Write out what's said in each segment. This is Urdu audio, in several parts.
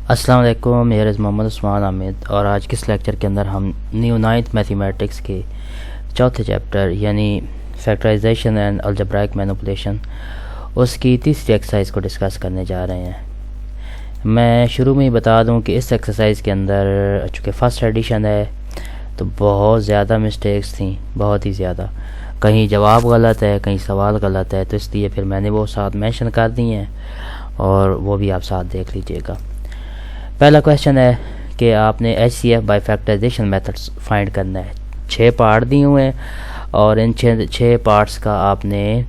السلام علیکم، میرا محمد عثمان حامد، اور آج کے اس لیکچر کے اندر ہم نیو 9th میتھمیٹکس کے چوتھے چیپٹر یعنی فیکٹرائزیشن اینڈ الجبرائک مینپولیشن اس کی تیسری ایکسرسائز کو ڈسکس کرنے جا رہے ہیں۔ میں شروع میں ہی بتا دوں کہ اس ایکسرسائز کے اندر چونکہ فرسٹ ایڈیشن ہے تو بہت زیادہ مسٹیکس تھیں، بہت ہی زیادہ، کہیں جواب غلط ہے، کہیں سوال غلط ہے، تو اس لیے پھر میں نے وہ ساتھ مینشن کر دی ہیں اور وہ بھی آپ ساتھ دیکھ لیجئے گا۔ پہلا کویشچن ہے کہ آپ نے H C F by factorization methods find کرنا ہے۔ 6 پارٹ دیے ہوئے ہیں اور ان 6 پارٹس کا آپ نے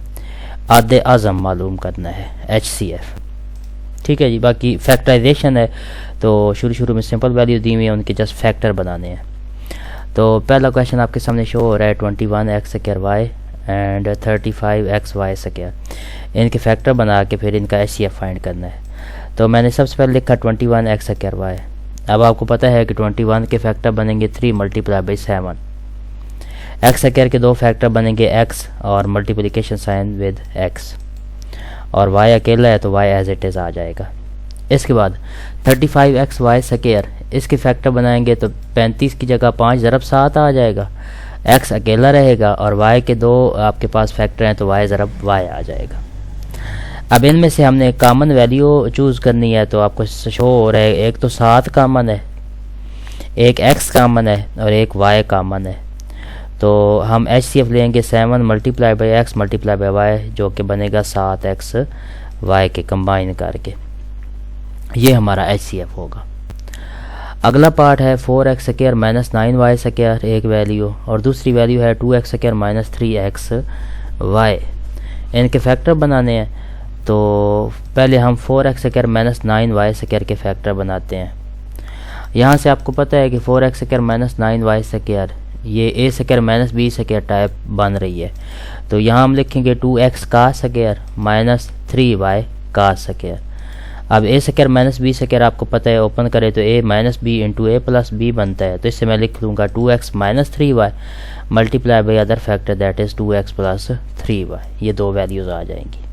عد اعظم معلوم کرنا ہے، ایچ سی ایف، ٹھیک ہے جی۔ باقی فیکٹرائزیشن ہے تو شروع میں سمپل ویلیو دی ہوئی ہیں، ان کے جسٹ فیکٹر بنانے ہیں۔ تو پہلا کویشچن آپ کے سامنے شو ہو رہا ہے 21x² y اینڈ 35xy²، ان کے فیکٹر بنا کے پھر ان کا ایچ سی ایف فائنڈ کرنا ہے۔ تو میں نے سب سے پہلے لکھا 21x²y۔ اب آپ کو پتہ ہے کہ 21 کے فیکٹر بنیں گے 3 × 7، x² کے 2 فیکٹر بنیں گے x اور ملٹیپلیکیشن سائن ود x، اور y اکیلا ہے تو y ایز اٹ از آ جائے گا۔ اس کے بعد 35xy²، اس کے فیکٹر بنائیں گے تو 35 کی جگہ 5 ضرب 7 آ جائے گا، x اکیلا رہے گا اور y کے 2 آپ کے پاس فیکٹر ہیں تو y ضرب y آ جائے گا۔ اب ان میں سے ہم نے کامن ویلیو چوز کرنی ہے، تو آپ کو شو ہو رہا ہے ایک تو 7 کامن ہے، ایک x کامن ہے اور ایک y کامن ہے۔ تو ہم ایچ سی ایف لیں گے 7 × x × y، جو کہ بنے گا 7x y کے کمبائن کر کے، یہ ہمارا ایچ سی ایف ہوگا۔ اگلا پارٹ ہے 4x² - 9y²، ایک ویلیو، اور دوسری ویلیو ہے 2x² - 3xy، ان کے فیکٹر بنانے ہیں۔ تو پہلے ہم 4x² - 9y² کے فیکٹر بناتے ہیں۔ یہاں سے آپ کو پتہ ہے کہ 4x² - 9y² یہ a² - b² ٹائپ بن رہی ہے، تو یہاں ہم لکھیں گے 2x² - 3y²۔ اب a² - b² آپ کو پتہ ہے، اوپن کرے تو a - b × a + b بنتا ہے، تو اس سے میں لکھ لوں گا 2x - 3y × other factor that is 2x + 3y، یہ 2 ویلیوز آ جائیں گی۔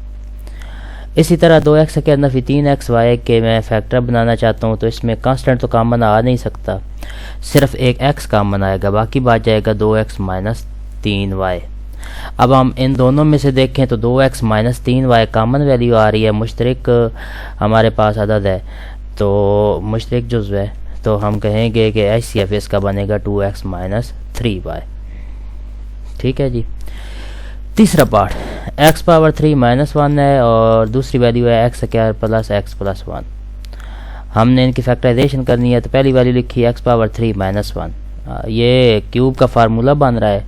اسی طرح 2x² - 3xy کے میں فیکٹر بنانا چاہتا ہوں، تو اس میں کانسٹنٹ تو کامن آ نہیں سکتا، صرف ایک x کامن آئے گا، باقی بات جائے گا 2x - 3y۔ اب ہم ان دونوں میں سے دیکھیں تو 2x - 3y کامن ویلیو آ رہی ہے، مشترک ہمارے پاس عدد ہے تو مشترک جزو ہے، تو ہم کہیں گے کہ ایچ سی ایف اس کا بنے گا 2x - 3y، ٹھیک ہے جی۔ تیسرا پارٹ x³ - 1 ہے اور دوسری ویلیو ہے x² + x + 1۔ ہم نے ان کی فیکٹرائزیشن کرنی ہے، تو پہلی ویلیو لکھی x³ - 1، یہ کیوب کا فارمولہ بن رہا ہے،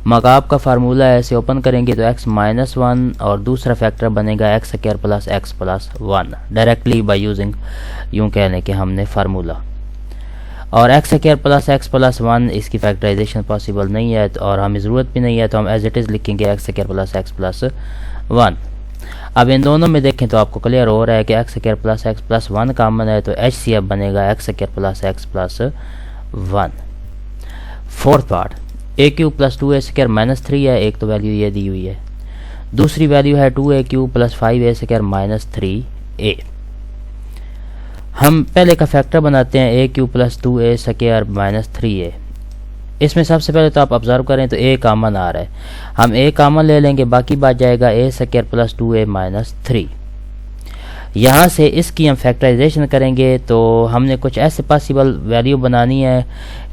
مغاب کا فارمولہ ہے، اسے اوپن کریں گے تو x - 1 اور دوسرا فیکٹر بنے گا x² + x + 1، directly by using, یوں کہہ لیں کہ ہم نے فارمولہ، اور x² + x + 1 اس کی فیکٹرائزیشن پاسبل نہیں ہے اور ہمیں ضرورت بھی نہیں ہے، تو ہم ایز اٹ از لکھیں گے x² + x + 1۔ اب ان دونوں میں دیکھیں تو آپ کو کلیئر ہو رہا ہے کہ x² + x + 1 کامن ہے، تو ایچ سی ایف بنے گا x² + x + 1۔ Fourth part a³ + 2a² - 3 ہے، ایک تو ویلیو یہ دی ہوئی ہے، دوسری ویلیو ہے 2a³ + 5a² - 3a۔ ہم پہلے کا فیکٹر بناتے ہیں a³ + 2a² - 3a۔ اس میں سب سے پہلے تو آپ آبزرو کریں تو a کامن آ رہا ہے، ہم a کامن لے لیں گے، باقی بات جائے گا a² + 2a - 3۔ یہاں سے اس کی ہم فیکٹرائزیشن کریں گے تو ہم نے کچھ ایسے پاسبل ویلیو بنانی ہے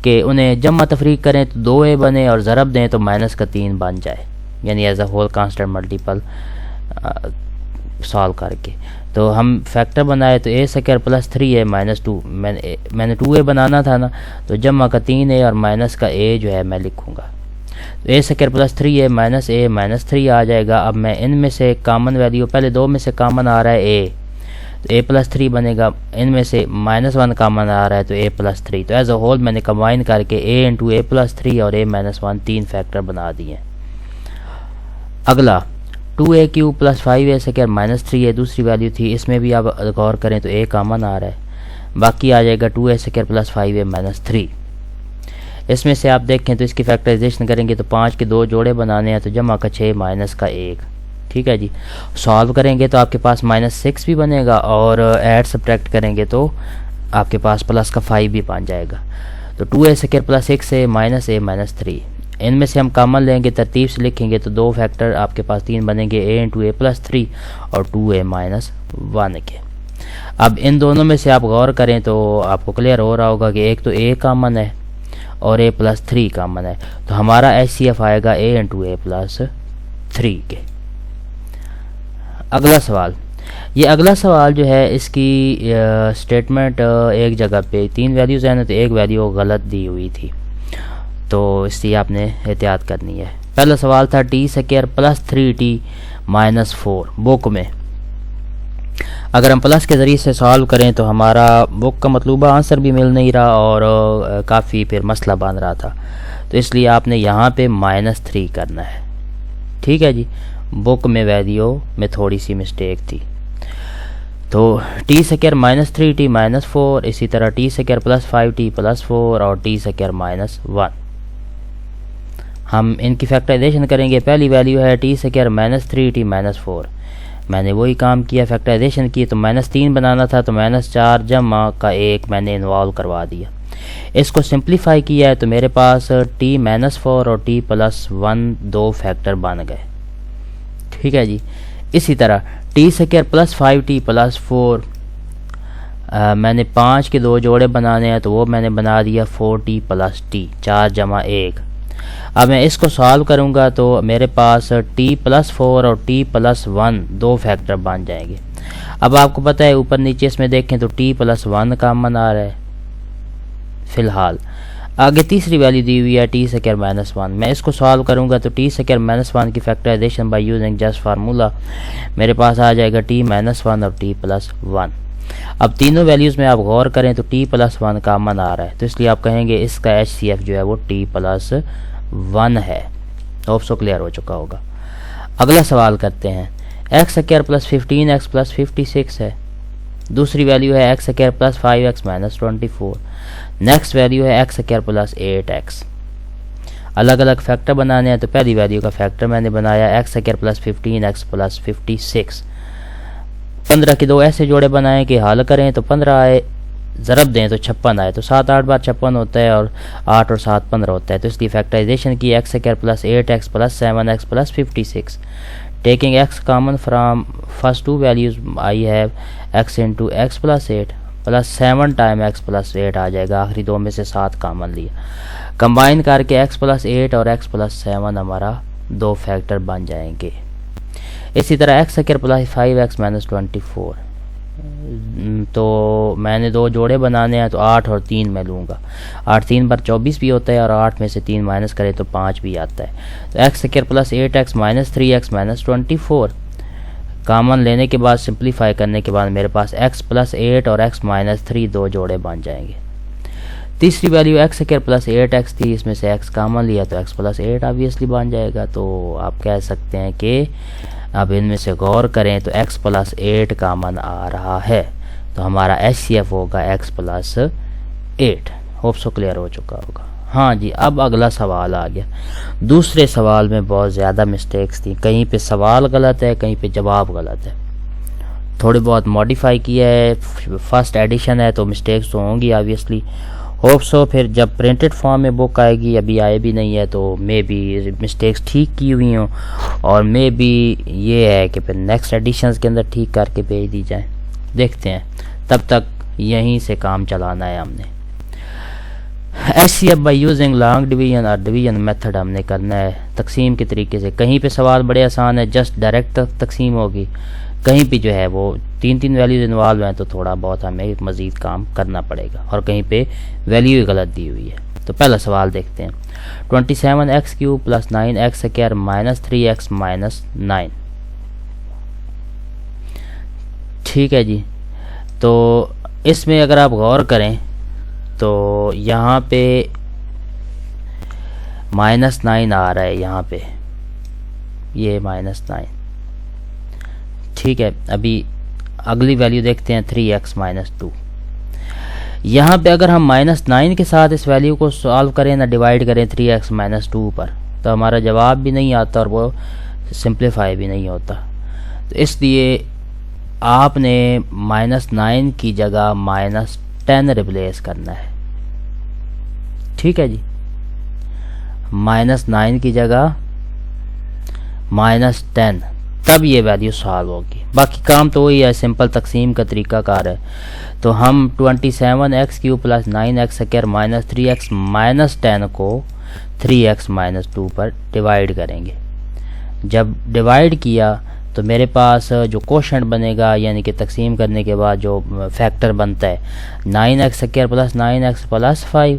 کہ انہیں جمع تفریق کریں تو 2a بنے اور ضرب دیں تو -3 بن جائے، یعنی as a whole constant multiple solve کر کے۔ تو ہم فیکٹر بنائے تو a² + 3a - 2، میں نے 2a بنانا تھا نا، تو جمع کا 3a اور مائنس کا a جو ہے میں لکھوں گا، تو a² + 3a - a - 3 آ جائے گا۔ اب میں ان میں سے کامن ویلیو، پہلے 2 میں سے کامن آ رہا ہے a، تو a + 3 بنے گا، ان میں سے -1 کامن آ رہا ہے تو a + 3، تو ایز اے ہول میں نے کمبائن کر کے a × a + 3 اور a - 1 3 فیکٹر بنا دیے۔ اگلا 2a³ + 5a² - 3a دوسری ویلیو تھی، اس میں بھی آپ غور کریں تو a کامن آ رہا ہے، باقی آ جائے گا 2a² + 5a - 3۔ اس میں سے آپ دیکھیں تو اس کی فیکٹرائزیشن کریں گے تو 5 کے 2 جوڑے بنانے ہیں، تو جمع کا 6 مائنس کا 1، ٹھیک ہے جی۔ سالو کریں گے تو آپ کے پاس -6 بھی بنے گا، اور ایڈ سبٹریکٹ کریں گے تو آپ کے پاس پلس کا 5 بھی بن جائے گا. تو 2a² plus 6a minus a minus 3. ان میں سے ہم کامن لیں گے, ترتیب سے لکھیں گے تو دو فیکٹر آپ کے پاس 3 بنیں گے, a انٹو a پلس 3 اور 2a مائنس 1 کے. اب ان دونوں میں سے آپ غور کریں تو آپ کو کلیئر ہو رہا ہوگا کہ ایک تو a کامن ہے اور a پلس 3 کامن ہے, تو ہمارا ایچ سی ایف آئے گا a انٹو a پلس 3 کے. اگلا سوال, یہ اگلا سوال جو ہے اس کی اسٹیٹمنٹ ایک جگہ پہ 3 ویلیوز ہیں تو ایک ویلیو غلط دی ہوئی تھی, تو اس لیے آپ نے احتیاط کرنی ہے. پہلا سوال تھا t² پلس 3t مائنس 4 بک میں. اگر ہم پلس کے ذریعے سے سالو کریں تو ہمارا بک کا مطلوبہ آنسر بھی مل نہیں رہا اور کافی پھر مسئلہ بن رہا تھا, تو اس لیے آپ نے یہاں پہ مائنس 3 کرنا ہے. ٹھیک ہے جی, بک میں ویلیو میں تھوڑی سی مسٹیک تھی. تو t² مائنس 3t مائنس 4, اسی طرح t² پلس 5t پلس 4 اور t² مائنس 1. ہم ان کی فیکٹرائزیشن کریں گے. پہلی ویلیو ہے t² مائنس 3t مائنس 4. میں نے وہی کام کیا, فیکٹرائزیشن کی, تو مائنس 3 بنانا تھا تو مائنس 4 جمع کا 1 میں نے انوالو کروا دیا. اس کو سمپلیفائی کیا ہے تو میرے پاس t مائنس 4 اور t پلس 1 دو فیکٹر بن گئے. ٹھیک ہے جی, اسی طرح t² پلس 5t پلس 4 میں نے 5 کے دو جوڑے بنانے ہیں تو وہ میں نے بنا دیا 4t پلس t 4 جمع 1. اب میں اس کو سالو کروں گا تو میرے پاس t پلس 4 اور t پلس 1 دو فیکٹر بن جائیں گے. اب آپ کو پتہ ہے اوپر نیچے اس میں دیکھیں تو t پلس 1 کامن آ رہا ہے فی الحال. آگے تیسری ویلیو دی ہوئی ہے t² مائنس 1. میں اس کو سالو کروں گا تو t² مائنس 1 کی factorisation by using just formula میرے پاس آ جائے گا t مائنس 1 اور t پلس 1. اب تینوں ویلیوز میں آپ غور کریں تو t پلس 1 کامن آ رہا ہے, تو اس لیے آپ کہیں گے اس کا ایچ سی ایف جو ہے وہ t پلس 1 ہے. ہوپ سو کلیئر ہو چکا ہوگا. اگلا سوال کرتے ہیں. x² پلس 15x پلس 56 ہے. دوسری ویلیو ہے x² plus 5x minus 24. Next value ہے x² پلس 8x. الگ الگ فیکٹر بنانے ہیں تو پہلی ویلیو کا فیکٹر میں نے بنایا x² پلس 15x پلس 56. 15 کے دو ایسے جوڑے بنائیں کہ حل کریں تو 15 آئے, ضرب دیں تو 56 آئے, تو 7 8 بار 56 ہوتا ہے اور 8 اور 7 15 ہوتا ہے. تو اس کی فیکٹرائزیشن کی x² plus 8x plus 7x plus 56. Taking x common from first two values I have x into x plus 8 plus 7 time x plus 8 آ جائے گا. آخری دو میں سے 7 کامن لیا, کمبائن کر کے x پلس 8 اور x پلس 7 ہمارا دو فیکٹر بن جائیں گے. اسی طرح x² پلس 5x مائنس 24. تو میں نے دو جوڑے بنانے ہیں تو 8 اور 3 میں لوں گا. 8 3 بار 24 بھی ہوتا ہے اور 8 میں سے 3 مائنس کرے تو 5 بھی آتا ہے. تو x² plus 8x minus 3x minus 24 common لینے کے بعد سمپلیفائی کرنے کے بعد میرے پاس x پلس 8 اور x مائنس 3 دو جوڑے بن جائیں گے. تیسری ویلیو x² پلس 8x تھی, اس میں سے x کامن لیا تو x پلس 8 آبویسلی بن جائے گا. تو آپ کہہ سکتے ہیں کہ اب ان میں سے غور کریں تو x پلس 8 کامن آ رہا ہے, تو ہمارا ایچ سی ایف ہوگا x plus 8. Hope so clear ہو چکا ہوگا. ہاں جی, اب اگلا سوال آ گیا. دوسرے سوال میں بہت زیادہ مسٹیکس تھیں, کہیں پہ سوال غلط ہے کہیں پہ جواب غلط ہے. تھوڑی بہت ماڈیفائی کیا ہے, فرسٹ ایڈیشن ہے تو مسٹیکس تو ہوں گی آبویسلی. ہوپ سو پھر جب پرنٹڈ فارم میں بک آئے گی, ابھی آئے بھی نہیں ہے, تو مے بی مسٹیکس ٹھیک کی ہوئی ہوں, اور مے بی یہ ہے کہ پھر نیکسٹ ایڈیشنز کے اندر ٹھیک کر کے بھیج دی جائیں. دیکھتے ہیں, تب تک یہیں سے کام چلانا ہے ہم نے. H C F by using long division اور ڈویژن میتھڈ ہم نے کرنا ہے تقسیم کے طریقے سے. کہیں پہ سوال بڑے آسان ہے, جسٹ ڈائریکٹ تقسیم ہوگی. کہیں پہ جو ہے وہ 3 ویلیوز انوالو ہیں تو تھوڑا بہت ہمیں مزید کام کرنا پڑے گا, اور کہیں پہ ویلیو ہی غلط دی ہوئی ہے. تو پہلا سوال دیکھتے ہیں. 27x³ plus 9x² minus 3x minus 9. ٹھیک ہے جی, تو اس میں اگر آپ غور کریں تو یہاں پہ مائنس 9 آ رہا ہے, یہاں پہ یہ مائنس 9. ٹھیک ہے, ابھی اگلی ویلیو دیکھتے ہیں 3x مائنس 2. یہاں پہ اگر ہم مائنس 9 کے ساتھ اس ویلیو کو سالو کریں نہ ڈیوائڈ کریں 3x مائنس 2 پر, تو ہمارا جواب بھی نہیں آتا اور وہ سمپلیفائی بھی نہیں ہوتا. تو اس لیے آپ نے مائنس 9 کی جگہ مائنس 10 ریپلیس کرنا ہے. ٹھیک ہے جی, -9 کی جگہ -10, تب یہ ویلیو سالو ہوگی. باقی کام تو وہی ہے, سمپل تقسیم کا طریقہ کار ہے. تو ہم 27x³ + 9x² - 3x - 10 کو 3x - 2 پر ڈیوائیڈ کریں گے. جب ڈیوائیڈ کیا تو میرے پاس جو کوشنٹ بنے گا, یعنی کہ تقسیم کرنے کے بعد جو فیکٹر بنتا ہے, 9x² + 9x + 5,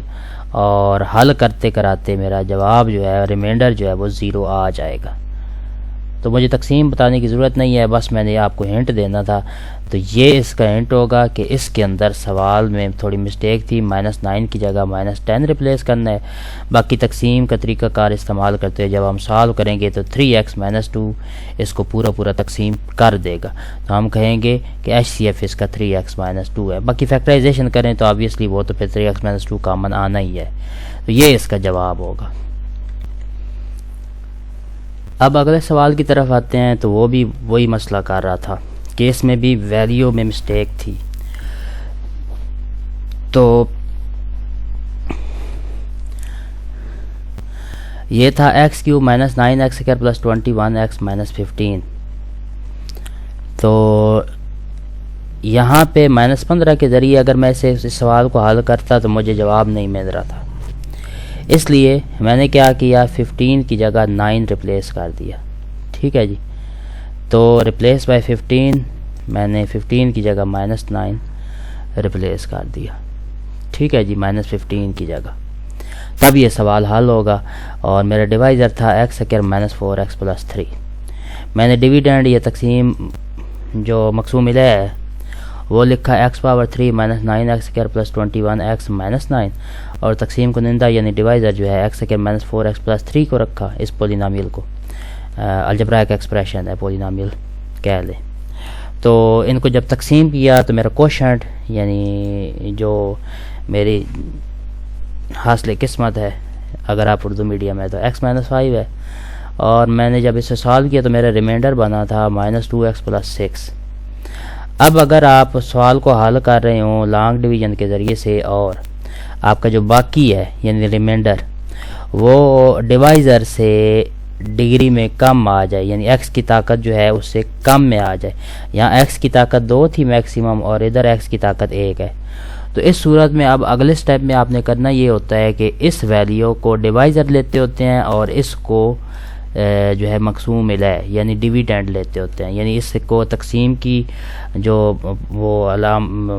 اور حل کرتے کراتے میرا جواب جو ہے, ریمائنڈر جو ہے وہ 0 آ جائے گا. تو مجھے تقسیم بتانے کی ضرورت نہیں ہے, بس میں نے آپ کو ہنٹ دینا تھا. تو یہ اس کا ہنٹ ہوگا کہ اس کے اندر سوال میں تھوڑی مسٹیک تھی, -9 کی جگہ -10 ریپلیس کرنا ہے. باقی تقسیم کا طریقہ کار استعمال کرتے ہوئے جب ہم سالو کریں گے تو 3x - 2 اس کو پورا تقسیم کر دے گا. تو ہم کہیں گے کہ HCF اس کا 3x - 2 ہے. باقی فیکٹرائزیشن کریں تو آبویسلی وہ تو پھر 3x - 2 کامن آنا ہی ہے. تو یہ اس کا جواب ہوگا. اب اگلے سوال کی طرف آتے ہیں. تو وہ بھی وہی مسئلہ کر رہا تھا کہ اس میں بھی ویلیو میں مسٹیک تھی. تو یہ تھا x³ - 9x² + 21x - 15. تو یہاں پہ -15 کے ذریعے اگر میں اس سوال کو حل کرتا تو مجھے جواب نہیں مل رہا تھا. اس لیے میں نے کیا کیا, 15 کی جگہ 9 ریپلیس کر دیا. ٹھیک ہے جی. تو ریپلیس بائی 15 میں نے 15 کی جگہ -9 ریپلیس کر دیا. ٹھیک ہے جی, -15 کی جگہ. تب یہ سوال حل ہوگا. اور میرا ڈیوائزر تھا x² - 4x + 3. میں نے ڈیویڈینڈ یا تقسیم جو مقسوم ملا ہے وہ لکھا x³ - 9x² + 21x - 9, اور تقسیم کنندہ یعنی ڈیوائزر جو ہے x² - 4x + 3 کو رکھا. اس پولینومیل کو الجبرائک ایکسپریشن ہے, پولینومیل کہہ لیں. تو ان کو جب تقسیم کیا تو میرا کوشنٹ یعنی جو میری حاصل قسمت ہے, اگر آپ اردو میڈیم ہے تو x - 5 ہے. اور میں نے جب اسے سالو کیا تو میرا ریمائنڈر بنا تھا -2x + 6. اب اگر آپ سوال کو حل کر رہے ہوں لانگ ڈویژن کے ذریعے سے, اور آپ کا جو باقی ہے یعنی ریمائنڈر وہ ڈیوائزر سے ڈگری میں کم آ جائے, یعنی x کی طاقت جو ہے اس سے کم میں آ جائے. یہاں x کی طاقت 2 تھی میکسیمم, اور ادھر x کی طاقت 1 ہے. تو اس صورت میں اب اگلے سٹیپ میں آپ نے کرنا یہ ہوتا ہے کہ اس ویلیو کو ڈیوائزر لیتے ہوتے ہیں, اور اس کو جو ہے مقسوم ملا ہے یعنی ڈیویڈینڈ لیتے ہوتے ہیں. یعنی اس کو تقسیم کی جو وہ علام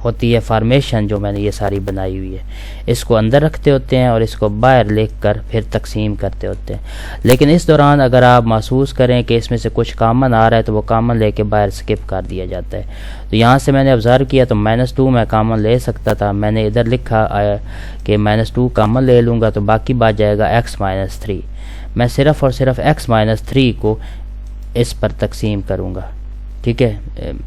ہوتی ہے فارمیشن جو میں نے یہ ساری بنائی ہوئی ہے, اس کو اندر رکھتے ہوتے ہیں اور اس کو باہر لکھ کر پھر تقسیم کرتے ہوتے ہیں. لیکن اس دوران اگر آپ محسوس کریں کہ اس میں سے کچھ کامن آ رہا ہے تو وہ کامن لے کے باہر سکپ کر دیا جاتا ہے. تو یہاں سے میں نے آبزرو کیا تو -2 میں کامن لے سکتا تھا. میں نے ادھر لکھا کہ -2 کامن لے لوں گا تو باقی بچ جائے گا x - 3. میں صرف اور صرف x - 3 کو اس پر تقسیم کروں گا. ٹھیک ہے,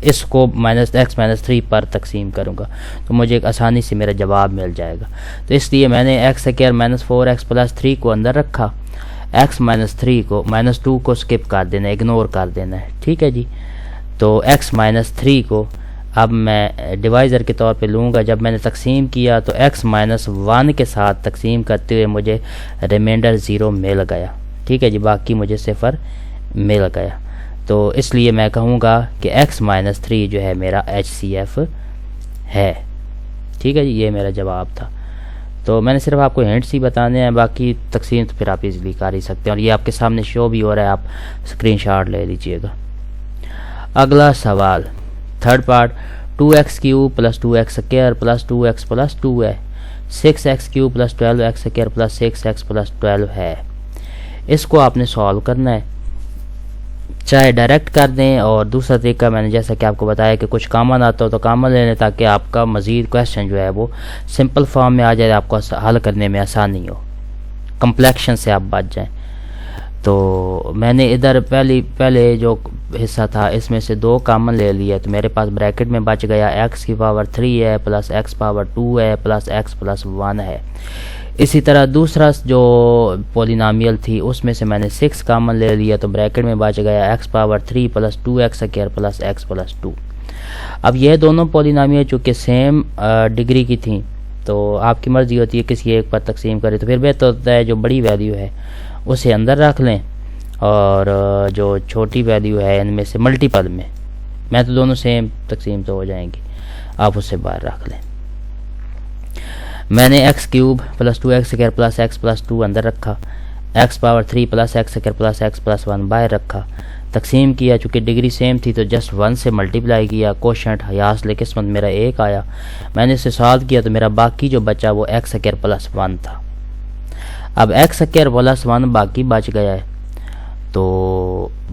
اس کو x - 3 پر تقسیم کروں گا تو مجھے ایک آسانی سے میرا جواب مل جائے گا. تو اس لیے میں نے x² - 4x + 3 کو اندر رکھا, x - 3 کو -2 کو سکپ کر دینا, اگنور کر دینا ہے. ٹھیک ہے جی. تو x - 3 کو اب میں ڈیوائزر کے طور پہ لوں گا. جب میں نے تقسیم کیا تو x - 1 کے ساتھ تقسیم کرتے ہوئے مجھے ریمائنڈر 0 مل گیا. ٹھیک ہے جی, باقی مجھے 0 مل گیا. تو اس لیے میں کہوں گا کہ x - 3 جو ہے میرا HCF ہے. ٹھیک ہے جی, یہ میرا جواب تھا. تو میں نے صرف آپ کو ہنٹس ہی بتانے ہیں, باقی تقسیم تو پھر آپ ایزیلی کر ہی سکتے ہیں, اور یہ آپ کے سامنے شو بھی ہو رہا ہے, آپ اسکرین شاٹ لے لیجئے گا. اگلا سوال third part, 2x³ + 2x² + 2x + 2 ہے, 6x³ + 12x² + 6x + 12 ہے. اس کو آپ نے سالو کرنا ہے, چاہے ڈائریکٹ کر دیں, اور دوسرا طریقہ میں نے جیسا کہ آپ کو بتایا کہ کچھ کامن آتا ہو تو کامن لے لیں تاکہ آپ کا مزید کویسچن جو ہے وہ سمپل فارم میں آ جائے, آپ کو حل کرنے میں آسانی ہو, کمپلیکشن سے آپ بچ جائیں. تو میں نے ادھر پہلے جو حصہ تھا اس میں سے 2 کامن لے لیے, تو میرے پاس بریکٹ میں بچ گیا x³ ہے +x² ہے +x + 1 ہے. اسی طرح دوسرا جو پولینومیل تھی اس میں سے میں نے 6 کامن لے لیا, تو بریکٹ میں بچ گیا x³ + 2x² + x + 2. اب یہ دونوں پولینومیل چونکہ سیم ڈگری کی تھیں تو آپ کی مرضی ہوتی ہے کسی ایک پر تقسیم کرے، تو پھر بہتر ہوتا ہے جو بڑی ویلیو ہے اسے اندر رکھ لیں اور جو چھوٹی ویلیو ہے ان میں سے ملٹیپل میں تو دونوں سیم تقسیم تو ہو جائیں گی، آپ اسے باہر رکھ لیں۔ میں نے x cube plus 2 x square plus x plus 2 اندر رکھا، x power 3 plus x square plus x plus 1 باہر رکھا، تقسیم کیا، چونکہ ڈگری سیم تھی تو جسٹ 1 سے ملٹیپلائی کیا، کوشنٹ حیاصل قسمت میرا 1 آیا، میں نے اسے سالو کیا تو میرا باقی جو بچا وہ ایکس اسکوائر پلس 1 تھا۔ اب ایکس اسکوائر پلس 1 باقی بچ گیا ہے تو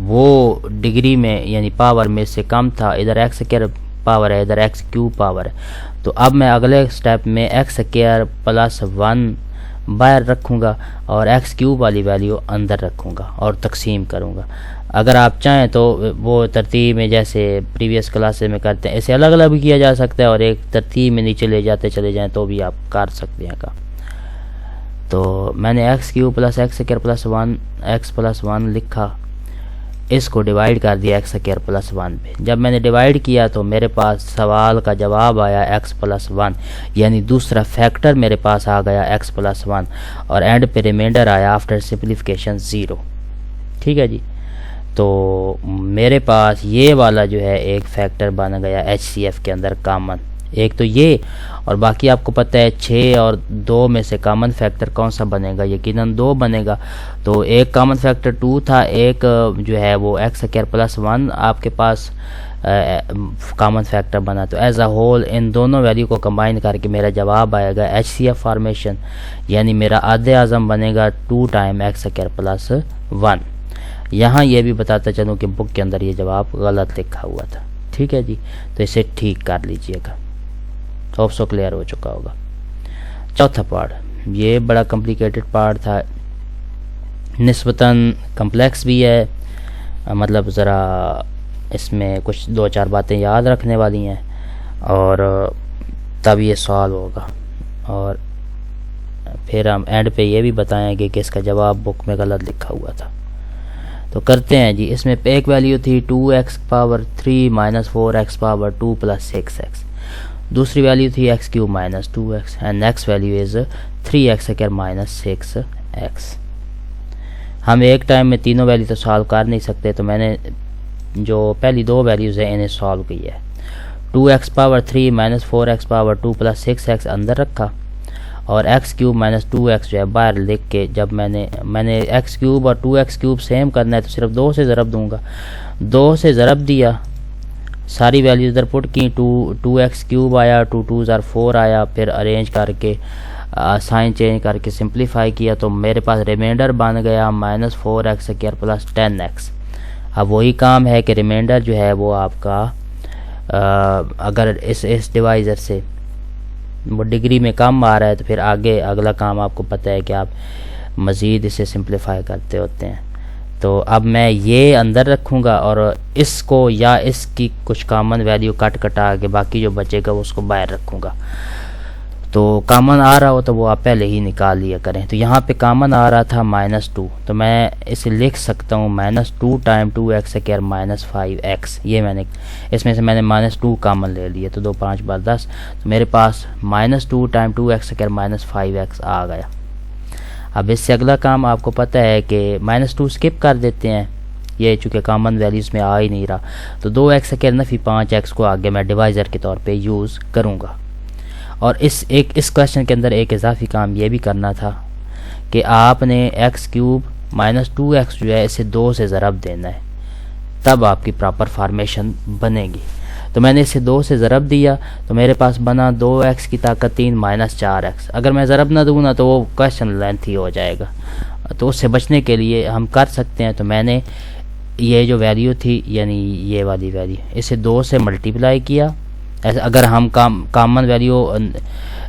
وہ ڈگری میں یعنی پاور میں سے کم تھا، ادھر ایکس اسکوائر پاور ہے ادھر ایکس کیوب پاور ہے، تو اب میں اگلے سٹیپ میں ایکس اسکوائر پلس 1 باہر رکھوں گا اور ایکس کیوب والی ویلیو اندر رکھوں گا اور تقسیم کروں گا۔ اگر آپ چاہیں تو وہ ترتیب میں جیسے پریویس کلاسز میں کرتے ہیں اسے الگ الگ بھی کیا جا سکتا ہے اور ایک ترتیب میں نیچے لے جاتے چلے جائیں تو بھی آپ کر سکتے ہیں۔ تو میں نے x cube plus x square plus 1 x plus 1 لکھا، اس کو ڈیوائیڈ کر دیا ایکس اسکوائر پلس 1 پہ۔ جب میں نے ڈیوائیڈ کیا تو میرے پاس سوال کا جواب آیا ایکس پلس 1، یعنی دوسرا فیکٹر میرے پاس آ گیا ایکس پلس 1 اور اینڈ پہ ریمائنڈر آیا آفٹر سمپلیفیکیشن 0۔ ٹھیک ہے جی، تو میرے پاس یہ والا جو ہے ایک فیکٹر بن گیا ایچ سی ایف کے اندر کامن، ایک تو یہ اور باقی آپ کو پتہ ہے 6 اور 2 میں سے کامن فیکٹر کون سا بنے گا، یقیناً 2 بنے گا، تو ایک کامن فیکٹر 2 تھا، ایک جو ہے وہ ایکس اسکوائر پلس 1 آپ کے پاس کامن فیکٹر بنا، تو ایز اے ہول ان دونوں ویلیو کو کمبائن کر کے میرا جواب آئے گا ایچ سی ایف فارمیشن، یعنی میرا عدد اعظم بنے گا 2 ٹائم ایکس اسکوائر پلس 1۔ یہاں یہ بھی بتاتا چلوں کہ بک کے اندر یہ جواب غلط لکھا ہوا تھا۔ ٹھیک ہے جی، تو اسے ٹھیک کر لیجئے گا، ہوپ سو کلیئر ہو چکا ہوگا۔ چوتھا پارٹ، یہ بڑا کمپلیکیٹڈ پارٹ تھا، نسبتاً کمپلیکس بھی ہے، مطلب ذرا اس میں کچھ 2-4 باتیں یاد رکھنے والی ہیں اور تب یہ سوال ہوگا، اور پھر ہم اینڈ پہ یہ بھی بتائیں گے کہ اس کا جواب بک میں غلط لکھا ہوا تھا۔ تو کرتے ہیں جی، اس میں ایک ویلیو تھی 2x power 3 minus 4x power 2 plus 6x، دوسری ویلیو تھی x cube minus 2x and next value is 3x square minus 6x۔ ہم ایک ٹائم میں تینوں ویلیو تو سالو کر نہیں سکتے، تو میں نے جو پہلی 2 ویلیوز ہیں انہیں سالو کیا ہے، 2x power 3 minus 4x power 2 plus 6x اندر رکھا اور ایکس کیوب مائنس 2x جو ہے باہر لکھ کے، جب میں نے ایکس کیوب اور 2x کیوب سیم کرنا ہے تو صرف 2 سے ضرب دوں گا، 2 سے ضرب دیا، ساری ویلیوز ادھر پٹ کی، 2x کیوب آیا، 2 2s are 4 آیا، پھر ارینج کر کے سائن چینج کر کے سمپلیفائی کیا تو میرے پاس ریمائنڈر بن گیا minus 4x square plus 10x۔ اب وہی کام ہے کہ ریمائنڈر جو ہے وہ آپ کا اگر اس ڈیوائزر سے وہ ڈگری میں کم آ رہا ہے تو پھر آگے اگلا کام آپ کو پتہ ہے کہ آپ مزید اسے سمپلیفائی کرتے ہوتے ہیں۔ تو اب میں یہ اندر رکھوں گا اور اس کو یا اس کی کچھ کامن ویلیو کٹا کے باقی جو بچے گا اس کو باہر رکھوں گا، تو کامن آ رہا ہو تو وہ آپ پہلے ہی نکال لیا کریں۔ تو یہاں پہ کامن آ رہا تھا -2، تو میں اسے لکھ سکتا ہوں -2 time 2x square minus 5x، یہ میں نے اس میں سے میں نے -2 کامن لے لیا تو 2 5 بار 10، تو میرے پاس -2 time 2x square minus 5x آ گیا۔ اب اس سے اگلا کام آپ کو پتہ ہے کہ -2 سکپ کر دیتے ہیں، یہ چونکہ کامن ویلیوز میں آ ہی نہیں رہا، تو 2x اسکوائر نفی 5x کو آگے میں ڈیوائزر کے طور پہ یوز کروں گا۔ اور اس کویشچن کے اندر ایک اضافی کام یہ بھی کرنا تھا کہ آپ نے ایکس کیوب -2x جو ہے اسے 2 سے ضرب دینا ہے، تب آپ کی پراپر فارمیشن بنے گی۔ تو میں نے اسے 2 سے ضرب دیا تو میرے پاس بنا 2x کی طاقت 3 -4x۔ اگر میں ضرب نہ دوں نا تو وہ کویشچن لینتھی ہو جائے گا، تو اس سے بچنے کے لیے ہم کر سکتے ہیں، تو میں نے یہ جو ویلیو تھی یعنی یہ والی ویلیو اسے 2 سے ملٹیپلائی کیا۔ اگر ہم کامن ویلیو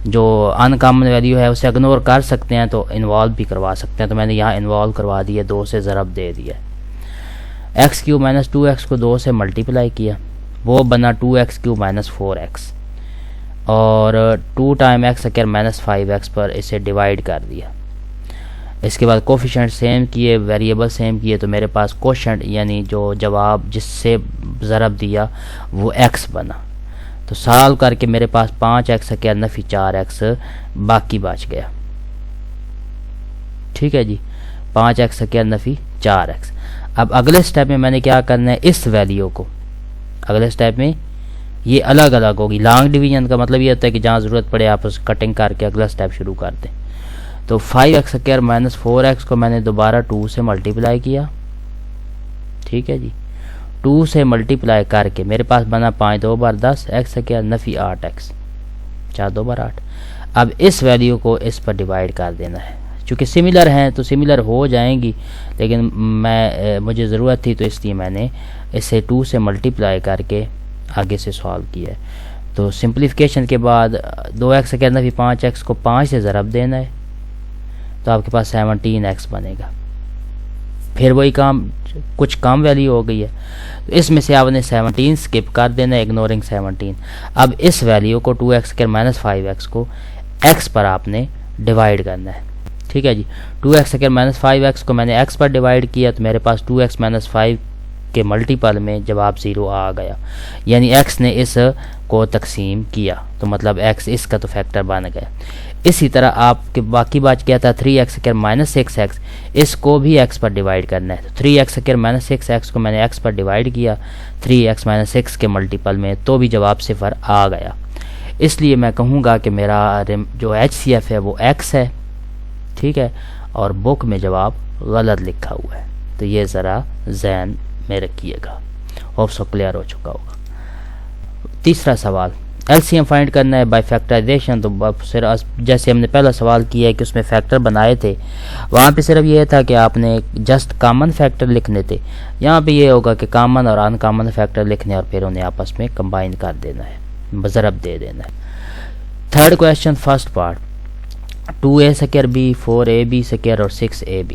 جو ان کامن ویلیو ہے اسے اگنور کر سکتے ہیں تو انوالو بھی کروا سکتے ہیں، تو میں نے یہاں انوالو کروا دیا، 2 سے ضرب دے دیا۔ ایکس کیوب -2x کو 2 سے ملٹیپلائی کیا، وہ بنا 2x کیوب -4x، اور 2 ٹائم x اسکوائر -5x پر اسے ڈیوائیڈ کر دیا۔ اس کے بعد کوفیشنٹ سیم کیے، ویریبل سیم کیے، تو میرے پاس کوشنٹ یعنی جو جواب جس سے ضرب دیا وہ ایکس بنا. تو سالو کر کے میرے پاس 5x² نفی 4x باقی بچ گیا. ٹھیک ہے جی، 5x² نفی 4x. اب اگلے سٹیپ میں نے کیا کرنا ہے، اس ویلیو کو اگلے سٹیپ میں یہ الگ الگ ہوگی. لانگ ڈویژن کا مطلب یہ ہوتا ہے کہ جہاں ضرورت پڑے آپ اس کٹنگ کر کے اگلا سٹیپ شروع کر دیں. تو 5x² مائنس 4x کو میں نے دوبارہ 2 سے ملٹیپلائی کیا. ٹھیک ہے جی، 2 سے ملٹیپلائی کر کے میرے پاس بنا 5 2 بار 10 x² نفی 8x 4 2 بار 8. اب اس ویلیو کو اس پر ڈیوائڈ کر دینا ہے. چونکہ سملر ہیں تو سملر ہو جائیں گی، لیکن مجھے ضرورت تھی تو اس لیے میں نے اسے 2 سے ملٹیپلائی کر کے آگے سے سالو کیا ہے. تو سمپلیفیکیشن کے بعد 2x² نفی 5x کو 5 سے ضرب دینا ہے تو آپ کے پاس 17x بنے گا. پھر وہی کام، کچھ کم ویلیو ہو گئی ہے تو اس میں سے آپ نے 17 سکپ کر دینا ہے، اگنورنگ 17. اب اس ویلیو کو 2x² مائنس 5x کو x پر آپ نے ڈیوائڈ کرنا ہے. ٹھیک ہے جی، 2x² مائنس 5x کو میں نے x پر ڈیوائڈ کیا تو میرے پاس 2x مائنس 5 کے ملٹیپل میں جواب 0 آ گیا، یعنی x نے اس کو تقسیم کیا تو مطلب x اس کا تو فیکٹر بن گیا. اسی طرح آپ کے باقی بچ گیا تھا 3x² مائنس 6x، اس کو بھی x پر ڈیوائڈ کرنا ہے. تو 3x² مائنس 6x کو میں نے x پر ڈیوائڈ کیا 3x مائنس 6 کے ملٹیپل میں تو بھی جواب 0 آ گیا. اس لیے میں کہوں گا کہ میرا جو HCF ہے وہ x ہے. ٹھیک ہے، اور بک میں جواب غلط لکھا ہوا ہے. تو یہ ذرا ذہن میں رکھیے گا. ہوپ سو کلیئر ہو چکا ہوگا. تیسرا سوال، LCM فائنڈ کرنا ہے بائی فیکٹرائزیشن. تو جیسے ہم نے پہلا سوال کیا ہے کہ اس میں فیکٹر بنائے تھے، وہاں پہ صرف یہ تھا کہ آپ نے جسٹ کامن فیکٹر لکھنے تھے. یہاں پہ یہ ہوگا کہ کامن اور ان کامن فیکٹر لکھنے اور پھر انہیں آپس میں کمبائن کر دینا ہے، ضرب دے دینا ہے. Third question first part, 2a² b 4ab² اور 6ab.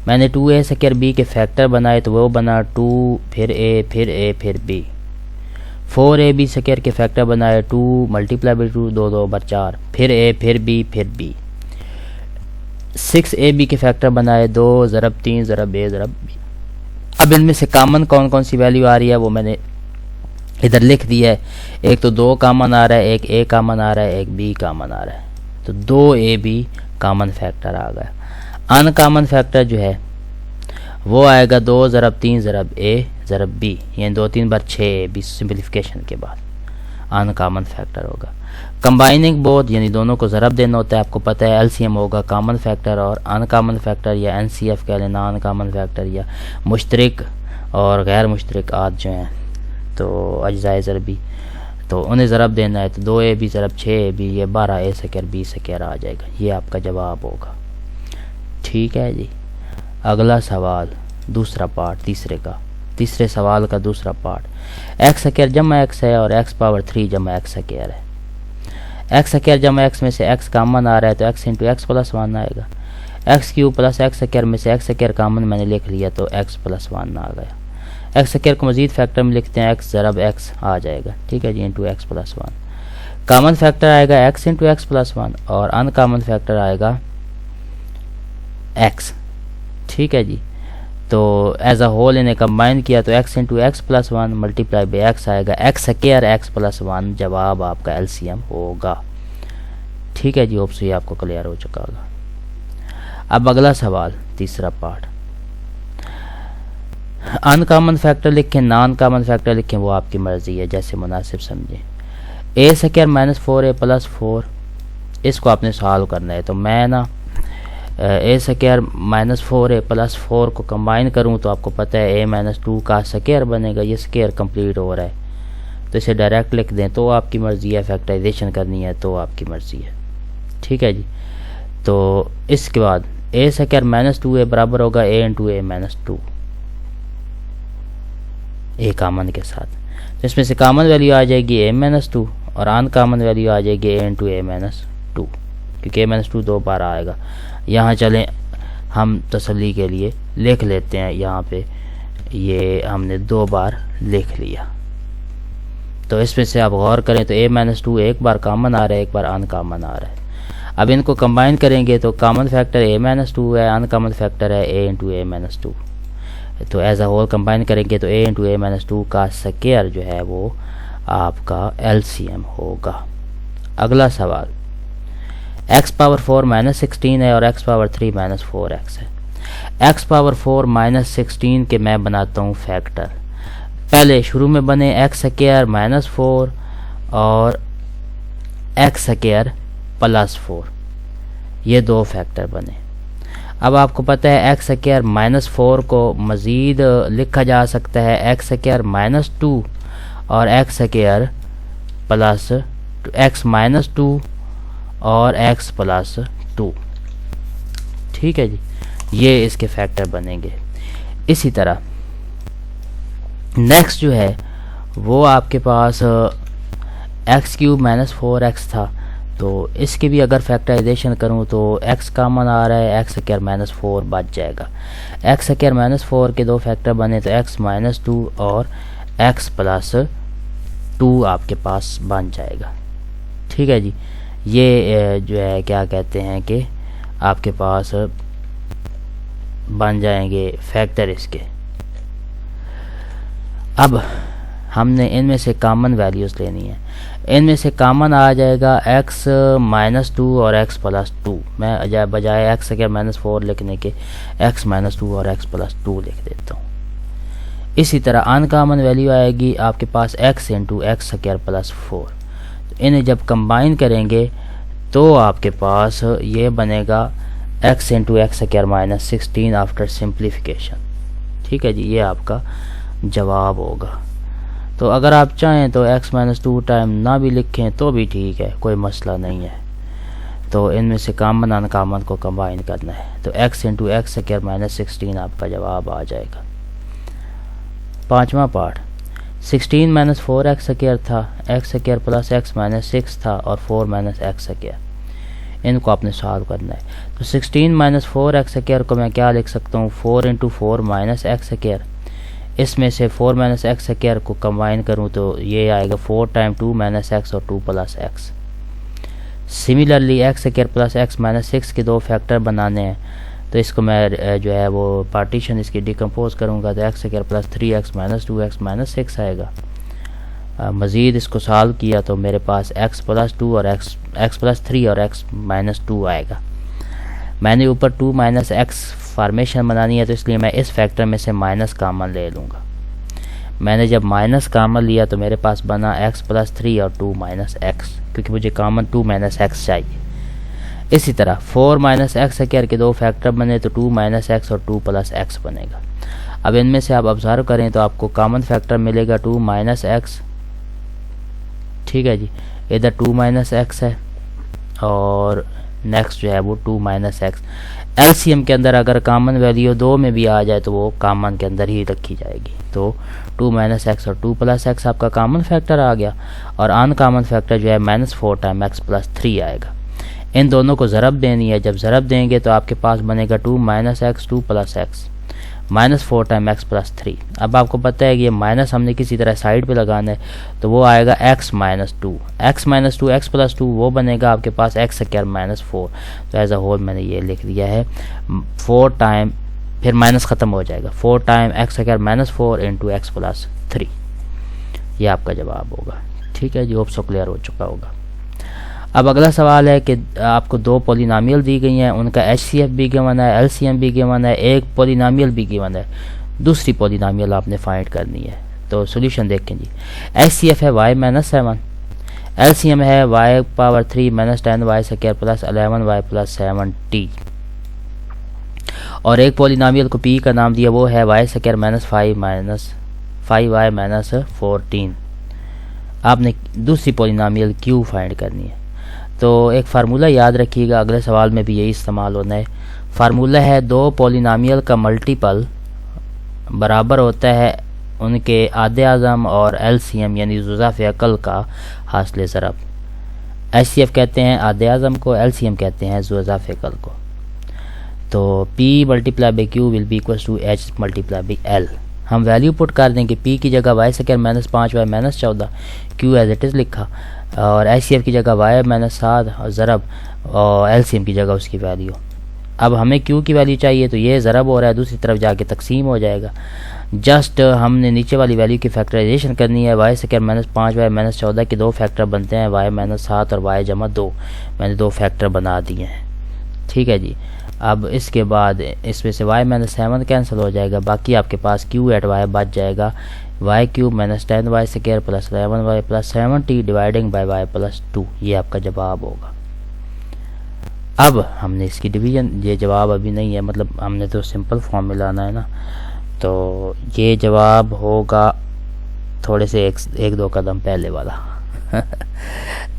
میں نے 2a² b کے فیکٹر بنائے تو وہ بنا 2 پھر a پھر a پھر b. 4ab² کے فیکٹر بنائے 2 ملٹیپلائی بائی 2 2 2 بار 4 پھر a پھر b پھر b. 6ab کے فیکٹر بنائے 2 ضرب 3 ضرب a ضرب b. اب ان میں سے کامن کون کون سی ویلیو آ رہی ہے وہ میں نے ادھر لکھ دیا ہے. ایک تو 2 کامن آ رہا ہے، ایک a کامن آ رہا ہے، ایک b کامن آ رہا ہے. تو 2ab کامن فیکٹر آ گیا. ان کامن فیکٹر جو ہے وہ آئے گا 2 ضرب 3 ضرب a ضرب b، یعنی 2 3 بار 6ab سمپلیفیکیشن کے بعد ان کامن فیکٹر ہوگا. کمبائننگ بوتھ یعنی دونوں کو ضرب دینا ہوتا ہے. آپ کو پتہ ہے LCM ہوگا کامن فیکٹر اور ان کامن فیکٹر، یا NCF کہہ لینا ان کامن فیکٹر، یا مشترک اور غیر مشترک آد جو ہیں تو اجزائے ضربی، تو انہیں ضرب دینا ہے. تو 2ab ضرب 6ab یہ 12a² b² آ جائے گا. یہ آپ کا جواب ہوگا. ٹھیک ہے جی. اگلا سوال دوسرا پارٹ تیسرے سوال کا دوسرا پارٹ، x² جمع x ہے اور x پاور 3 جمع x² ہے. x² جمع x میں سے x کامن آ رہا ہے تو x انٹو x پلس 1 آئے گا. x³ پلس x² میں سے x² کامن میں نے لکھ لیا تو x پلس 1 آ گیا. x² کو مزید فیکٹر میں لکھتے ہیں x ضرب x آ جائے گا. ٹھیک ہے جی، into x plus 1. Common factor آئے گا x انٹو x پلس 1 اور ان کامن فیکٹر آئے گا x. ٹھیک ہے جی، تو ایز اے ہول انہیں کمبائن کیا تو x into x plus 1 multiply by x آئے گا x² x پلس 1. جواب آپ کا LCM ہوگا. ٹھیک ہے جی، ہوپ سے یہ آپ کو کلیئر ہو چکا ہوگا. اب اگلا سوال تیسرا پارٹ، ان کامن فیکٹر لکھیں نان کامن فیکٹر لکھیں، وہ آپ کی مرضی ہے جیسے مناسب سمجھیں. a² مائنس 4a پلس 4 اس کو آپ نے سالو کرنا ہے. تو میں نا a² مائنس 4a پلس 4 کو کمبائن کروں تو آپ کو پتہ ہے a مائنس 2 کا سکیئر بنے گا. یہ سکیئر کمپلیٹ ہو رہا ہے تو اسے ڈائریکٹ لکھ دیں تو آپ کی مرضی ہے، فیکٹرائزیشن کرنی ہے تو آپ کی مرضی ہے. ٹھیک ہے جی، تو اس کے بعد a² مائنس 2a برابر ہوگا a into a minus 2 a common کے ساتھ. تو اس میں سے کامن ویلیو آ جائے گی a مائنس 2 اور ان کامن ویلیو آ جائے گی a انٹو a مائنس 2، کیونکہ a مائنس 2 2 بار آئے گا. یہاں چلیں ہم تسلی کے لیے لکھ لیتے ہیں، یہاں پہ یہ ہم نے 2 بار لکھ لیا. تو اس میں سے آپ غور کریں تو a مائنس 2 ایک بار کامن آ رہا ہے، ایک بار ان کامن آ رہا ہے. اب ان کو کمبائن کریں گے تو کامن فیکٹر a-2 ہے، ان کامن فیکٹر ہے a انٹو a-2. تو ایز اے ہول کمبائن کریں گے تو a انٹو a-2 کا سکیئر جو ہے وہ آپ کا LCM ہوگا. اگلا سوال x پاور 4 مائنس 16 ہے اور x پاور 3 مائنس 4x ہے. x پاور 4 مائنس 16 کے میں بناتا ہوں فیکٹر. پہلے شروع میں بنے x سکیئر مائنس 4 اور x سکیئر پلس 4، یہ دو فیکٹر بنے. اب آپ کو پتہ ہے x سکیئر مائنس 4 کو مزید لکھا جا سکتا ہے x سکیئر مائنس 2 اور x scare plus x minus 2 اور x پلس 2. ٹھیک ہے جی، یہ اس کے فیکٹر بنیں گے. اسی طرح نیکسٹ جو ہے وہ آپ کے پاس ایکس کیوب مائنس 4x تھا، تو اس کی بھی اگر فیکٹرائزیشن کروں تو x کامن آ رہا ہے، x سکیئر مائنس 4 بچ جائے گا. x سکیئر مائنس 4 کے دو فیکٹر بنے تو x مائنس 2 اور x پلس 2 آپ کے پاس بن جائے گا. ٹھیک ہے جی، یہ جو ہے کیا کہتے ہیں کہ آپ کے پاس بن جائیں گے فیکٹر اس کے. اب ہم نے ان میں سے کامن ویلیوز لینی ہے. ان میں سے کامن آ جائے گا x مائنس 2 اور x پلس 2. میں بجائے x سکیئر مائنس 4 لکھنے کے x مائنس 2 اور x پلس 2 لکھ دیتا ہوں. اسی طرح ان کامن ویلیو آئے گی آپ کے پاس x into x scare plus 4. انہیں جب کمبائن کریں گے تو آپ کے پاس یہ بنے گا x into x scare minus 16 after simplification. ٹھیک ہے جی، یہ آپ کا جواب ہوگا. تو اگر آپ چاہیں تو x مائنس 2 ٹائم نہ بھی لکھیں تو بھی ٹھیک ہے، کوئی مسئلہ نہیں ہے. تو ان میں سے کامن ان کامن کو کمبائن کرنا ہے تو x into x scare minus 16 آپ کا جواب آ جائے گا. پانچواں پارٹ 16 مائنس 4x سکیئر تھا، x scare plus x minus 6 تھا اور 4 مائنس x سکیئر. ان کو آپ نے سالو کرنا ہے. تو 16 مائنس 4x سکیئر کو میں کیا لکھ سکتا ہوں 4 انٹو 4 مائنس x سکیئر. اس میں سے 4 مائنس x سکیئر کو کمبائن کروں تو یہ آئے گا 4 ٹائم 2 مائنس x اور 2 plus x. Similarly x scare plus x minus 6 کے دو فیکٹر بنانے ہیں تو اس کو میں جو ہے وہ پارٹیشن اس کی ڈیکمپوز کروں گا تو x scare plus 3x minus 2x minus 6 آئے گا. مزید اس کو سالو کیا تو میرے پاس x پلس 2 اور x پلس 3 اور x مائنس 2 آئے گا. میں نے اوپر 2 مائنس x فارمیشن بنانی ہے تو اس لیے میں اس فیکٹر میں سے مائنس کامن لے لوں گا. میں نے جب مائنس کامن لیا تو میرے پاس بنا x پلس 3 اور 2 مائنس x، کیونکہ مجھے کامن 2 مائنس x چاہیے. اسی طرح 4 مائنس x سکیئر کے دو فیکٹر بنے تو 2 مائنس x اور 2 پلس x بنے گا. اب ان میں سے آپ آبزرو کریں تو آپ کو کامن فیکٹر ملے گا 2 مائنس x. ٹھیک ہے جی، ادھر 2 مائنس x ہے اور نیکسٹ جو ہے وہ 2 مائنس x. LCM کے اندر اگر کامن ویلیو 2 میں بھی آ جائے تو وہ کامن کے اندر ہی رکھی جائے گی. تو 2 مائنس x اور 2 پلس x آپ کا کامن فیکٹر آ گیا اور ان کامن فیکٹر جو ہے مائنس 4 ٹائم x پلس 3 آئے گا. ان دونوں کو ضرب دینی ہے. جب ضرب دیں گے تو آپ کے پاس بنے گا 2 minus x 2 plus x minus 4 time x plus 3. اب آپ کو پتہ ہے کہ یہ مائنس ہم نے کسی طرح سائڈ پہ لگانا ہے تو وہ آئے گا x minus 2 x minus 2 x plus 2 وہ بنے گا آپ کے پاس x سکیئر مائنس 4. تو ایز اے ہول میں نے یہ لکھ دیا ہے 4 ٹائم، پھر مائنس ختم ہو جائے گا 4 time x scare minus 4 into x plus 3. یہ آپ کا جواب ہوگا. ٹھیک ہے جی، ہوپ سو کلیئر ہو چکا ہوگا. اب اگلا سوال ہے کہ آپ کو دو پولینامیل دی گئی ہیں، ان کا HCF بھی گیون ہے، LCM بھی گیون ہے، ایک پولینامیل بھی گیون ہے، دوسری پولینامیل آپ نے فائنڈ کرنی ہے. تو سولوشن دیکھیں جی. HCF ہے y مائنس 7، LCM ہے y power 3 minus 10 y scare plus 11 y plus 7t، اور ایک پولینامیل کو p کا نام دیا وہ ہے y square minus 5 minus 5y minus 14. آپ نے دوسری پولینامیل q فائنڈ کرنی ہے. تو ایک فارمولہ یاد رکھیے گا، اگلے سوال میں بھی یہی استعمال ہونا ہے. فارمولہ ہے دو پولینامیل کا ملٹیپل برابر ہوتا ہے ان کے آدھے اعظم اور LCM یعنی ضعف عقل کا حاصل ضرب. HCF کہتے ہیں آدھے اعظم کو، LCM کہتے ہیں ضعف عقل کو. تو P multiply by Q will be equals to H multiply by L. ہم ویلیو پٹ کر دیں کہ P کی جگہ y square minus 5 y minus 14 Q as it is لکھا. اور ایچ سی ایف کی جگہ وائی مائنس 7 اور ضرب اور ایل سی ایم کی جگہ اس کی ویلیو. اب ہمیں کیو کی ویلیو چاہیے تو یہ ضرب ہو رہا ہے، دوسری طرف جا کے تقسیم ہو جائے گا. جسٹ ہم نے نیچے والی ویلیو کی فیکٹرائزیشن کرنی ہے. Y square minus 5 y minus 14 کے 2 فیکٹر بنتے ہیں، وائی مائنس 7 اور وائی جمع 2. میں نے 2 فیکٹر بنا دیے ہیں. ٹھیک ہے جی. اب اس کے بعد اس میں سے وائی مائنس 7 کینسل ہو جائے گا، باقی آپ کے پاس کیو ایٹ وائی بچ جائے گا. Y cube minus 10 y square plus 11 y plus 70 dividing by y plus 2. یہ آپ کا جواب ہوگا. اب ہم نے اس کی ڈویژن، یہ جواب ابھی نہیں ہے، مطلب ہم نے تو سمپل فارم میں لانا ہے نا، تو یہ جواب ہوگا تھوڑے سے ایک دو قدم پہلے والا.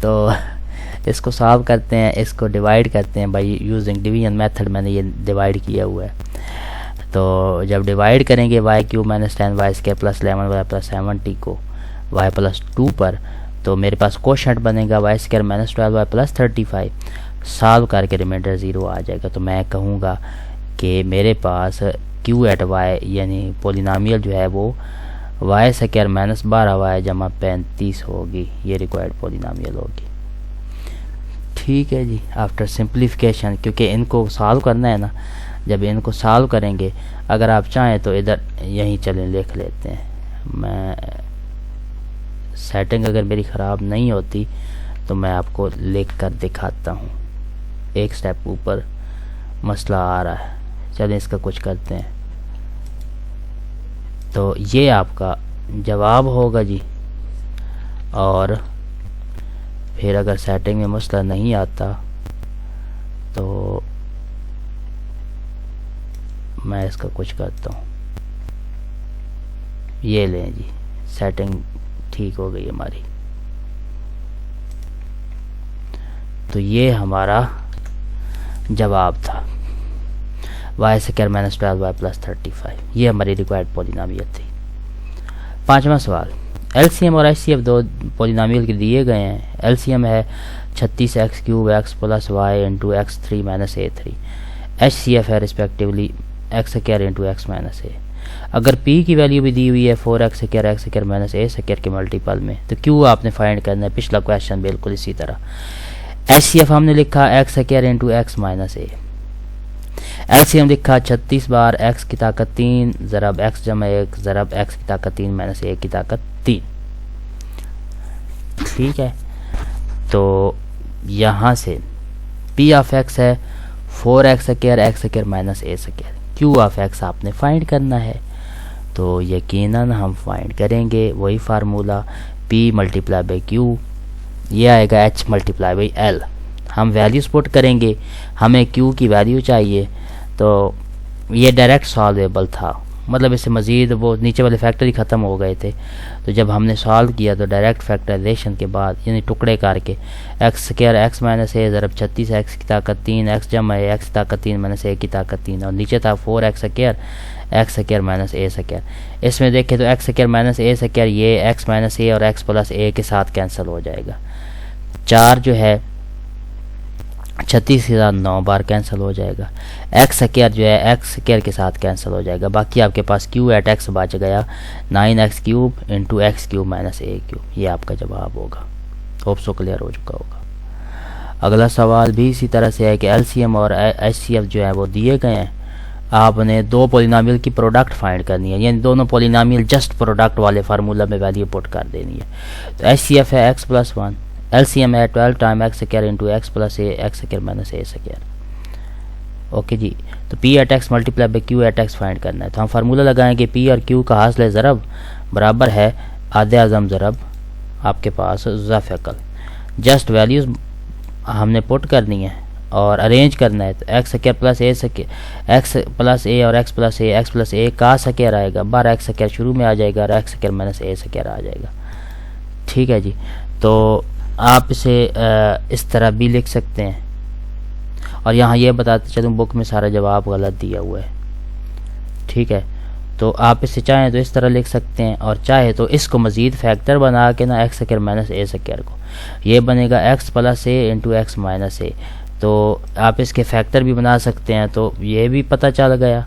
تو اس کو سالو کرتے ہیں، اس کو ڈیوائڈ کرتے ہیں بائی یوزنگ ڈویژن میتھڈ. میں نے یہ ڈیوائڈ کیا ہوا ہے. تو جب ڈیوائڈ کریں گے y cube minus 10 y square plus 11 y plus 70 کو وائی پلس 2 پر، تو میرے پاس کوشنٹ بنے گا y square minus 12 y plus 35. Solve کر کے ریمائنڈر 0 آ جائے گا. تو میں کہوں گا کہ میرے پاس کیو ایٹ وائی یعنی پولینامیل جو ہے وہ وائی اسکوائر مائنس 12 وائی جمع 35 ہوگی. یہ ریکوائرڈ پولینامیل ہوگی. ٹھیک ہے جی. آفٹر سمپلیفیکیشن، کیونکہ ان کو سالو کرنا ہے نا، جب ان کو سالو کریں گے، اگر آپ چاہیں تو ادھر یہیں چلیں لکھ لیتے ہیں. میں سیٹنگ اگر میری خراب نہیں ہوتی تو میں آپ کو لکھ کر دکھاتا ہوں. ایک سٹیپ اوپر مسئلہ آ رہا ہے. چلیں اس کا کچھ کرتے ہیں. تو یہ آپ کا جواب ہوگا جی. اور پھر اگر سیٹنگ میں مسئلہ نہیں آتا تو میں اس کا کچھ کرتا ہوں. یہ لیں جی، سیٹنگ ٹھیک ہو گئی ہماری. تو یہ ہمارا جواب تھا y square minus 12 y plus 35. یہ ہماری ریکوائرڈ پولینامیل تھی. 5واں سوال. ایل سی ایم اور ایچ سی ایف دو پولینامیل کے دیے گئے ہیں. ایل سی ایم ہے 36 x cube x plus y into x 3 minus a 3. H C F ہے respectively x square into x minus a. اگر پی کی ویلیو بھی دی ہوئی ہے 4 x square minus a square کے ملٹیپل میں، تو کیو آپ نے فائنڈ کرنا ہے. پچھلا کویشچن بالکل اسی طرح. ایچ سی ایف ہم نے لکھا x square into x minus a. L C M لکھا 36 بار ایکس کی طاقت 3 ضرب ایکس جمع 1 ضرب ایکس کی طاقت 3 مائنس اے کی طاقت 3. ٹھیک ہے. تو یہاں سے پی آف ایکس ہے 4 x square minus a square. Q of x آپ نے فائنڈ کرنا ہے. تو یقیناً ہم فائنڈ کریں گے وہی فارمولا پی ملٹیپلائی بائی کیو. یہ آئے گا ایچ ملٹیپلائی بائی ایل. ہم ویلیوز پٹ کریں گے. ہمیں کیو کی ویلیو چاہیے، تو یہ ڈائریکٹ سالویبل تھا. مطلب اس سے مزید وہ نیچے والے فیکٹر ہی ختم ہو گئے تھے. تو جب ہم نے سالو کیا تو ڈائریکٹ فیکٹرائزیشن کے بعد یعنی ٹکڑے کر کے ایکس اسکوائر ایکس مائنس اے ضرب 36 ایکس کی طاقت 3 ایکس جمع ایکس کی طاقت 3 مائنس اے کی طاقت 3، اور نیچے تھا 4 x square minus a square. اس میں دیکھیں تو x square minus a square یہ ایکس مائنس اے اور ایکس پلس اے کے ساتھ کینسل ہو جائے گا. 4 جو ہے 36 کے ساتھ 9 بار کینسل ہو جائے گا. ایکس اسکوائر جو ہے ایکس اسکوائر کے ساتھ کینسل ہو جائے گا. باقی آپ کے پاس کیو ایٹ ایکس بچ گیا 9 x cube into x cube minus اے کیوب. یہ آپ کا جواب ہوگا. ہوپ سو کلیئر ہو چکا ہوگا. اگلا سوال بھی اسی طرح سے ہے کہ ایل سی ایم اور ایچ سی ایف جو ہے وہ دیے گئے ہیں. آپ نے دو پولینامیل کی پروڈکٹ فائنڈ کرنی ہے، یعنی دونوں پولینامیل جسٹ پروڈکٹ والے فارمولا میں ویلیو پٹ کر دینی ہے. تو ایچ سی ایف ہے x plus 1، L C M ہے 12 time x square into x plus a x square minus a square. Okay جی. تو P at x multiply by Q at x find کرنا ہے. تو ہم فارمولا لگائیں گے پی اور کیو کا حاصل ضرب برابر ہے آدھے اعظم ضرب آپ کے پاس ضعف عقل. جسٹ ویلیوز ہم نے پٹ کرنی ہے اور ارینج کرنا ہے. تو x square plus a x plus اے اور ایکس پلس اے کا اسکوائر آئے گا. 12 ایکس اسکوائر شروع میں آ جائے گا اور x square minus a square آ جائے گا. ٹھیک ہے جی. تو آپ اسے اس طرح بھی لکھ سکتے ہیں. اور یہاں یہ بتاتے چلوں بک میں سارا جواب غلط دیا ہوا ہے. ٹھیک ہے. تو آپ اسے چاہیں تو اس طرح لکھ سکتے ہیں، اور چاہے تو اس کو مزید فیکٹر بنا کے نا x square minus a square کو، یہ بنے گا ایکس پلس اے انٹو ایکس مائنس اے. تو آپ اس کے فیکٹر بھی بنا سکتے ہیں. تو یہ بھی پتہ چل گیا.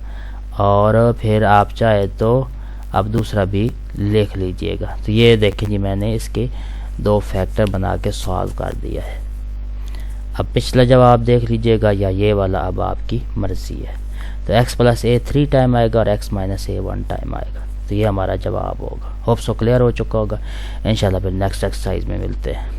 اور پھر آپ چاہے تو آپ دوسرا بھی لکھ لیجئے گا. تو یہ دیکھیں جی میں نے اس کے 2 فیکٹر بنا کے سالو کر دیا ہے. اب پچھلا جواب دیکھ لیجئے گا یا یہ والا اب آپ کی مرضی ہے. تو x پلس اے 3 ٹائم آئے گا اور x مائنس اے 1 ٹائم آئے گا. تو یہ ہمارا جواب ہوگا. ہوپ سو کلیئر ہو چکا ہوگا. انشاءاللہ پھر نیکسٹ ایکسرسائز میں ملتے ہیں.